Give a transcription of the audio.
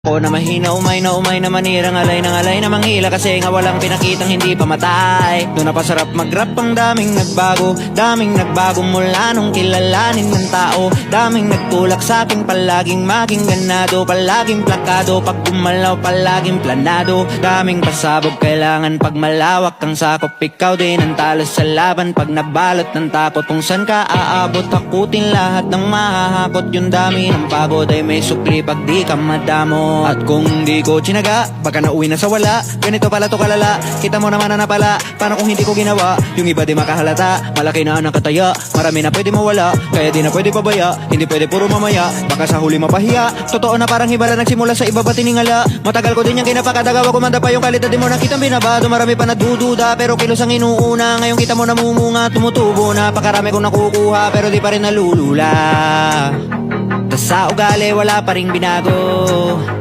O na mahina, umay na manira, ngalay na manghila, kasi nga walang pinakitang hindi pamatay. Doon na pasarap mag-rap, ang daming nagbago mula nung kilalanin ng tao. Daming nagtulak sa'kin, palaging maging ganado, palaging plakado, pag gumalaw palaging planado. Daming pasabog, kailangan pag malawak ang sakop, ikaw din ang talo sa laban. Pag nabalot ng takot, kung saan ka aabot, takutin lahat ng mahahakot. Yung dami ng pagod ay may sukli pag di ka madamo. At kung di ko tsinaga, baka nauwi na sa wala. Ganito pala to kalala, kita mo naman na napala. Paano kung hindi ko ginawa, yung iba di makahalata. Malaki na ang kataya, marami na pwede mawala, kaya di na pwede pabaya, hindi pwede puro mamaya, baka sa huli mapahiya. Totoo na parang hibala nagsimula sa iba ba tiningala. Matagal ko din yung kinapakadagawa, kumanda pa yung kalidad, di mo nakitang binabado. Marami pa nadududa, pero kilos ang inuuna. Ngayon kita mo namumunga, tumutubo, napakarami kong nakukuha, pero di pa rin nalulula. Tas sa ugali wala pa ring binago.